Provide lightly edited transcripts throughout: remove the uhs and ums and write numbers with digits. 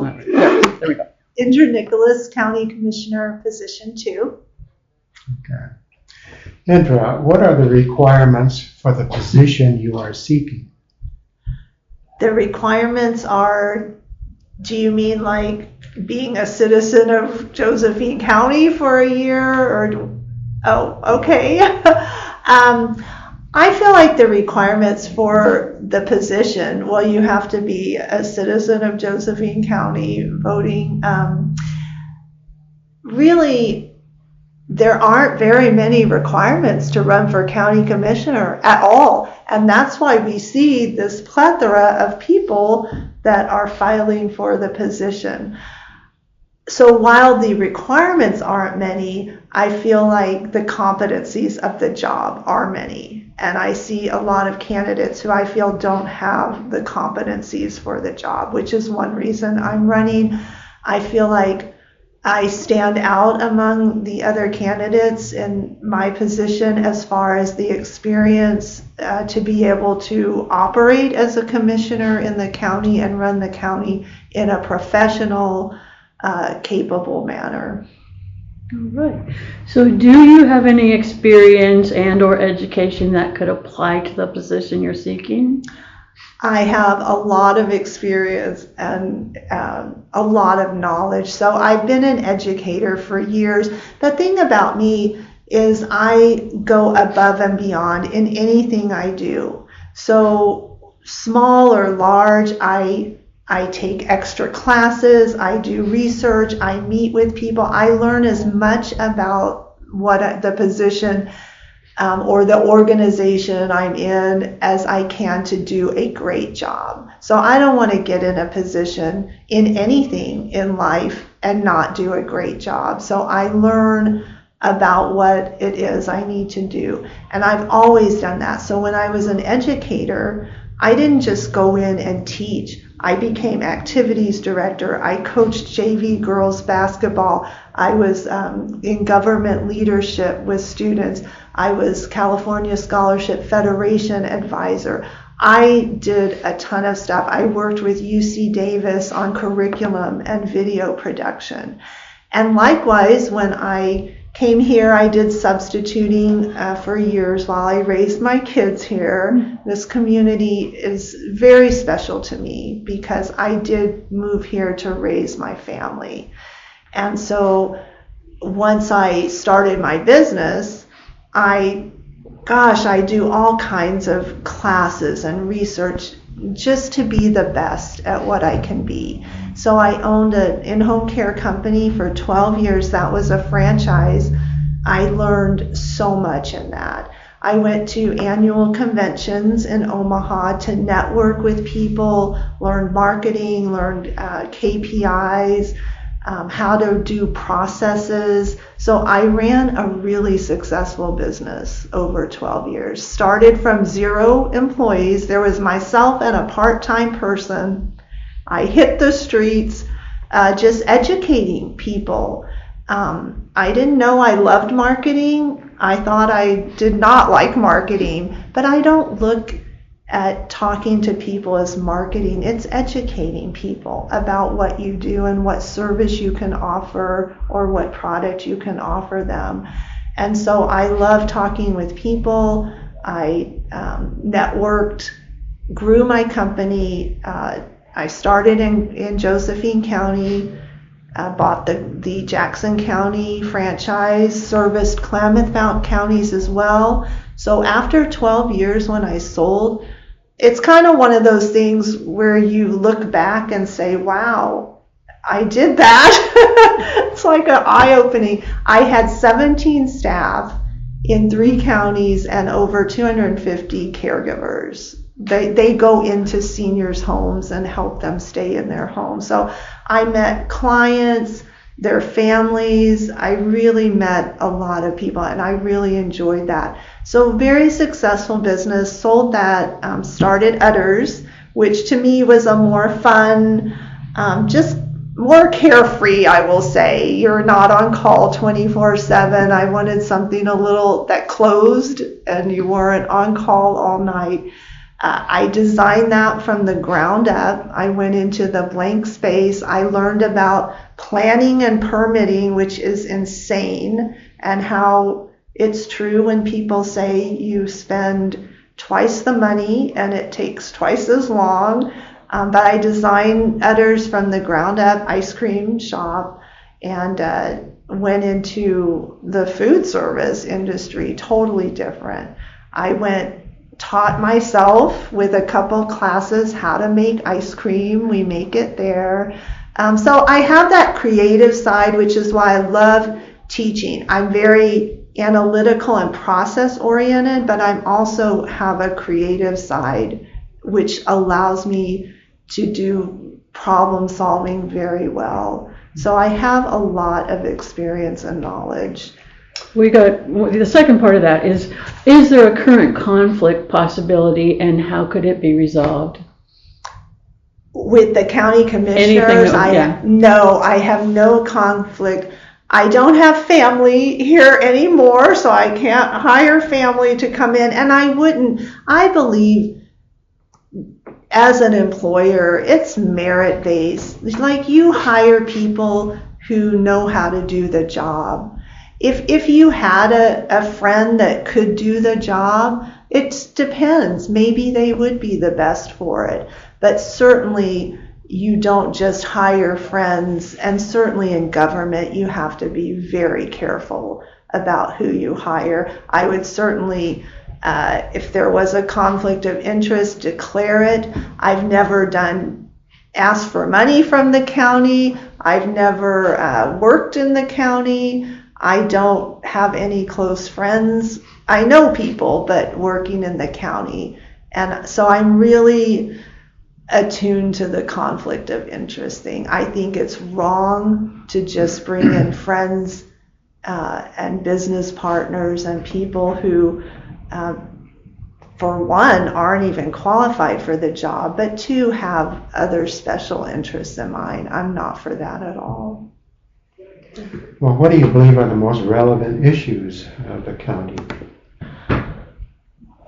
Oh, there we go. Indra Nicholas, County Commissioner, position 2. Okay. Indra, what are the requirements for the position you are seeking? The requirements are, do you mean like being a citizen of Josephine County for a year, or, oh, okay. I feel like the requirements for the position, well, you have to be a citizen of Josephine County voting. Really, there aren't very many requirements to run for county commissioner at all. And that's why we see this plethora of people that are filing for the position. So while the requirements aren't many, I feel like the competencies of the job are many. And I see a lot of candidates who I feel don't have the competencies for the job, which is one reason I'm running. I feel like I stand out among the other candidates in my position as far as the experience to be able to operate as a commissioner in the county and run the county in a professional, capable manner. All right. So do you have any experience and or education that could apply to the position you're seeking? I have a lot of experience and a lot of knowledge. So I've been an educator for years. The thing about me is I go above and beyond in anything I do. So small or large, I take extra classes, I do research, I meet with people, I learn as much about what the position or the organization I'm in as I can to do a great job. So I don't want to get in a position in anything in life and not do a great job. So I learn about what it is I need to do. And I've always done that. So when I was an educator, I didn't just go in and teach. I became activities director. I coached JV girls basketball. I was in government leadership with students. I was California Scholarship Federation advisor. I did a ton of stuff. I worked with UC Davis on curriculum and video production. And likewise, when I came here, I did substituting for years while I raised my kids here. This community is very special to me because I did move here to raise my family. And so once I started my business, I do all kinds of classes and research just to be the best at what I can be. So I owned an in-home care company for 12 years. That was a franchise. I learned so much in that. I went to annual conventions in Omaha to network with people, learn marketing, learned KPIs, how to do processes. So I ran a really successful business over 12 years. Started from 0 employees. There was myself and a part-time person. I hit the streets just educating people. I didn't know I loved marketing. I thought I did not like marketing, but I don't look at talking to people as marketing. It's educating people about what you do and what service you can offer or what product you can offer them. And so I love talking with people. I networked, grew my company. I started in Josephine County, bought the Jackson County franchise, serviced Klamath counties as well. So after 12 years when I sold, it's kind of one of those things where you look back and say, wow, I did that. It's like an eye-opening. I had 17 staff in 3 counties and over 250 caregivers. They go into seniors' homes and help them stay in their homes. So I met clients, their families. I really met a lot of people, and I really enjoyed that. So very successful business. Sold that, started Udders, which to me was a more fun, just more carefree, I will say. You're not on call 24/7. I wanted something a little that closed and you weren't on call all night. I designed that from the ground up. I went into the blank space. I learned about planning and permitting, which is insane, and how it's true when people say you spend twice the money and it takes twice as long. But I designed others from the ground up, ice cream shop, and went into the food service industry, totally different. I taught myself with a couple classes how to make ice cream. We make it there. So I have that creative side, which is why I love teaching. I'm very analytical and process oriented, but I also have a creative side, which allows me to do problem solving very well. So I have a lot of experience and knowledge. The second part of that is there a current conflict possibility, and how could it be resolved? With the county commissioners, no, I have no conflict. I don't have family here anymore, so I can't hire family to come in, and I believe as an employer, it's merit-based. Like, you hire people who know how to do the job. If you had a friend that could do the job, it depends. Maybe they would be the best for it. But certainly you don't just hire friends, and certainly in government you have to be very careful about who you hire. I would certainly, if there was a conflict of interest, declare it. I've never asked for money from the county. I've never worked in the county. I don't have any close friends. I know people, but working in the county. And so I'm really attuned to the conflict of interest thing. I think it's wrong to just bring in friends and business partners and people who, for one, aren't even qualified for the job, but two, have other special interests in mind. I'm not for that at all. Well, what do you believe are the most relevant issues of the county?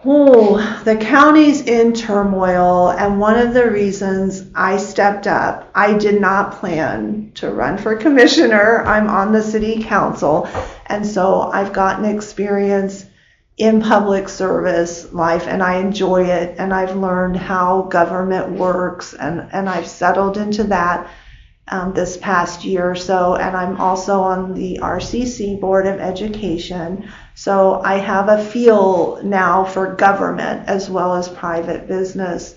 Oh, the county's in turmoil, and one of the reasons I stepped up, I did not plan to run for commissioner. I'm on the city council, and so I've gotten experience in public service life, and I enjoy it, and I've learned how government works, and I've settled into that this past year or so, and I'm also on the RCC Board of Education, so I have a feel now for government as well as private business.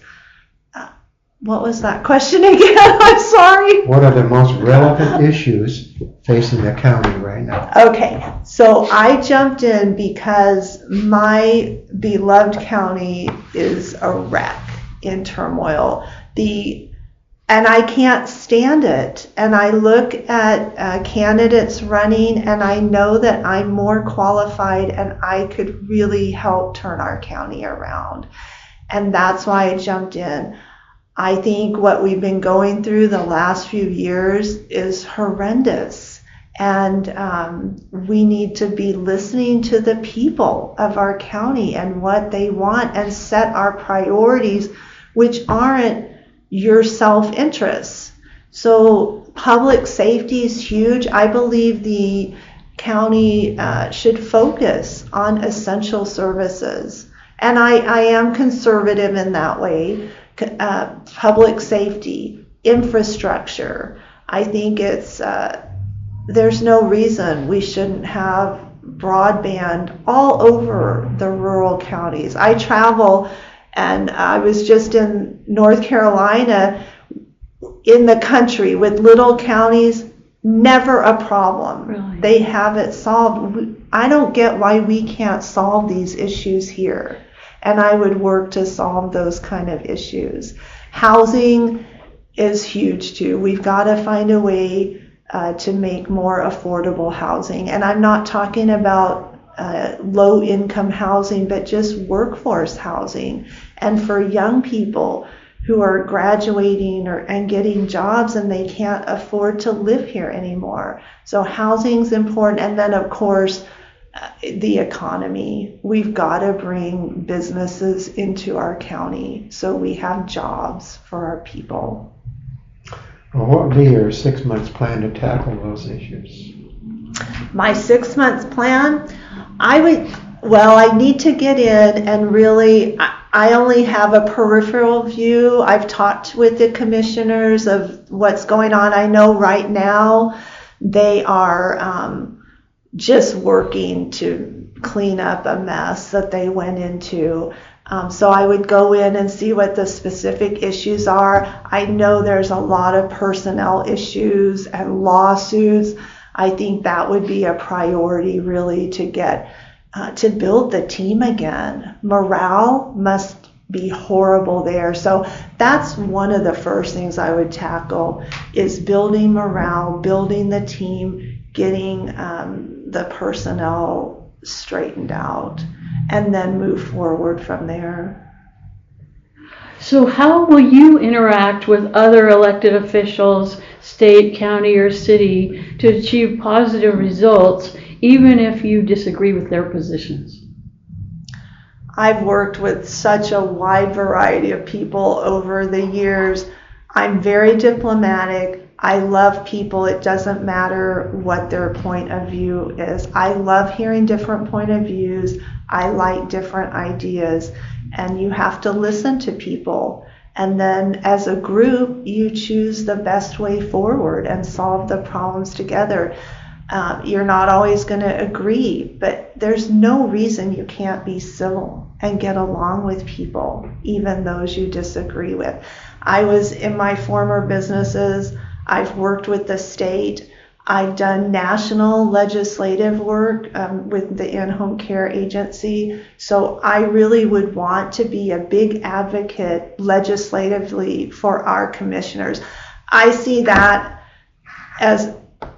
What was that question again? I'm sorry. What are the most relevant issues facing the county right now? Okay, so I jumped in because my beloved county is a wreck, in turmoil. And I can't stand it. And I look at candidates running, and I know that I'm more qualified and I could really help turn our county around. And that's why I jumped in. I think what we've been going through the last few years is horrendous. And we need to be listening to the people of our county and what they want, and set our priorities, which aren't your self-interest. So public safety is huge. I believe the county should focus on essential services. And I am conservative in that way. Public safety, infrastructure. I think there's no reason we shouldn't have broadband all over the rural counties. I travel, and I was just in North Carolina, in the country with little counties, never a problem. Really? They have it solved. I don't get why we can't solve these issues here. And I would work to solve those kind of issues. Housing is huge too. We've got to find a way to make more affordable housing. And I'm not talking about low income housing, but just workforce housing. And for young people who are graduating and getting jobs, and they can't afford to live here anymore. So housing's important. And then of course, the economy. We've got to bring businesses into our county so we have jobs for our people. Well, what would be your 6 months plan to tackle those issues? My 6 months plan, I need to get in and really, I only have a peripheral view. I've talked with the commissioners of what's going on. I know right now they are just working to clean up a mess that they went into. So I would go in and see what the specific issues are. I know there's a lot of personnel issues and lawsuits. I think that would be a priority, really, to get to build the team again. Morale must be horrible there. So that's one of the first things I would tackle, is building morale, building the team, getting the personnel straightened out, and then move forward from there. So how will you interact with other elected officials, state, county, or city, to achieve positive results, even if you disagree with their positions? I've worked with such a wide variety of people over the years. I'm very diplomatic. I love people. It doesn't matter what their point of view is. I love hearing different point of views. I like different ideas. And you have to listen to people. And then as a group, you choose the best way forward and solve the problems together. You're not always going to agree, but there's no reason you can't be civil and get along with people, even those you disagree with. I was in my former businesses, I've worked with the state, I've done national legislative work with the in-home care agency, so I really would want to be a big advocate legislatively for our commissioners. I see that as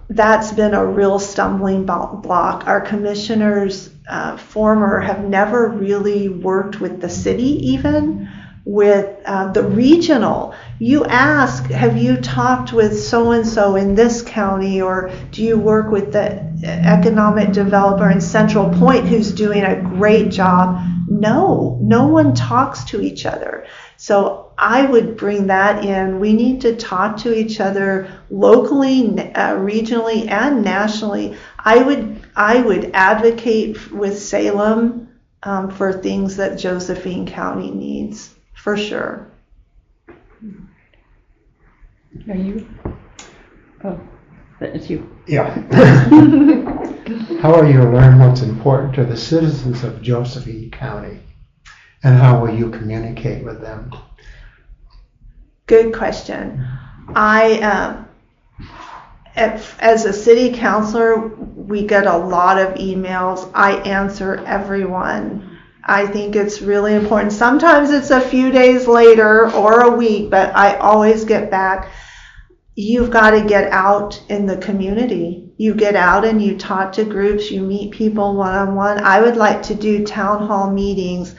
that's been a real stumbling block. Our commissioners, former, have never really worked with the city, even with the regional. You ask, have you talked with so-and-so in this county, or do you work with the economic developer in Central Point who's doing a great job? No one talks to each other. So I would bring that in. We need to talk to each other locally, regionally, and nationally. I would advocate with Salem for things that Josephine County needs, for sure. Are you? Oh, it's you. Yeah. How will you learn what's important to the citizens of Josephine County? And how will you communicate with them? Good question. As a city councilor, we get a lot of emails. I answer everyone. I think it's really important. Sometimes it's a few days later or a week, but I always get back. You've got to get out in the community. You get out and you talk to groups, you meet people one-on-one. I would like to do town hall meetings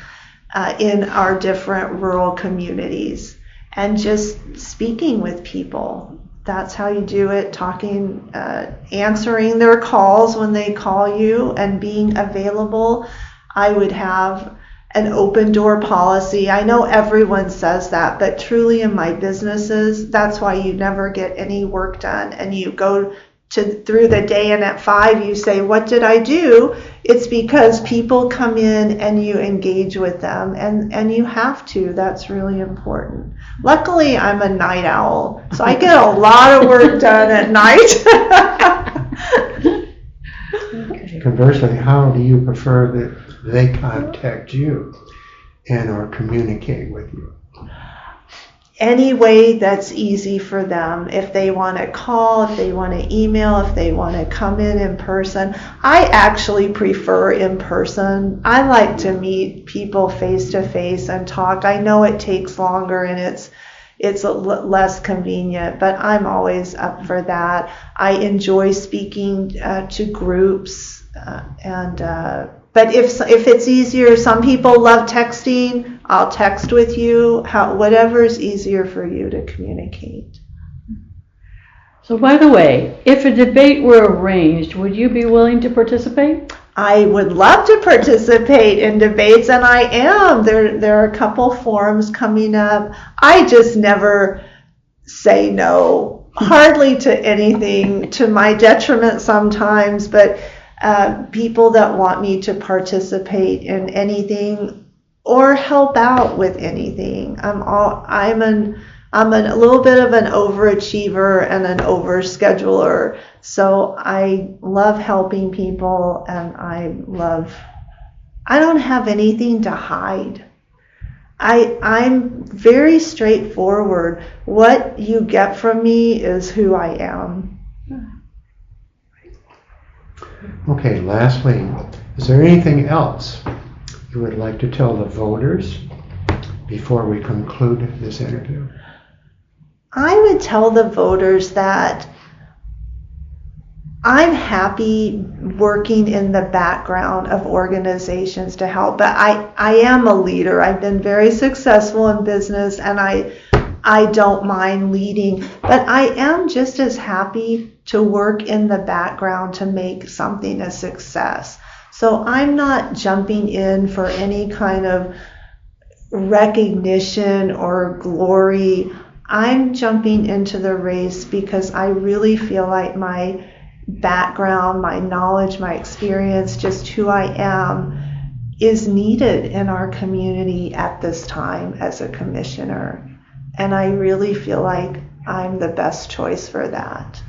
in our different rural communities and just speaking with people. That's how you do it, talking, answering their calls when they call you and being available. I would have an open door policy. I know everyone says that, but truly in my businesses, that's why you never get any work done. And you go through the day, and at 5 you say, what did I do? It's because people come in and you engage with them, and you have to. That's really important. Luckily, I'm a night owl, so I get a lot of work done at night. Okay. Conversely, how do you prefer that they contact you and or communicate with you? Any way that's easy for them. If they want to call, if they want to email, if they want to come in person. I actually prefer in person. I like to meet people face to face and talk. I know it takes longer and it's less convenient, but I'm always up for that. I enjoy speaking to groups but if it's easier, some people love texting. I'll text with you. Whatever is easier for you to communicate. So by the way, if a debate were arranged, would you be willing to participate? I would love to participate in debates, and I am. There are a couple forums coming up. I just never say no, hardly to anything, to my detriment sometimes, but people that want me to participate in anything or help out with anything. I'm a little bit of an overachiever and an overscheduler, so I love helping people, and I don't have anything to hide. I'm very straightforward. What you get from me is who I am. Okay, lastly, is there anything else you would like to tell the voters before we conclude this interview? I would tell the voters that I'm happy working in the background of organizations to help, but I am a leader. I've been very successful in business, and I don't mind leading, but I am just as happy to work in the background to make something a success. So I'm not jumping in for any kind of recognition or glory. I'm jumping into the race because I really feel like my background, my knowledge, my experience, just who I am, is needed in our community at this time as a commissioner. And I really feel like I'm the best choice for that.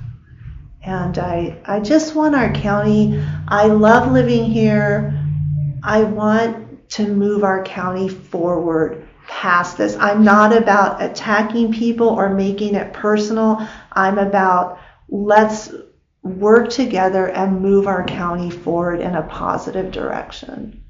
And I just want our county, I love living here. I want to move our county forward past this. I'm not about attacking people or making it personal. I'm about let's work together and move our county forward in a positive direction.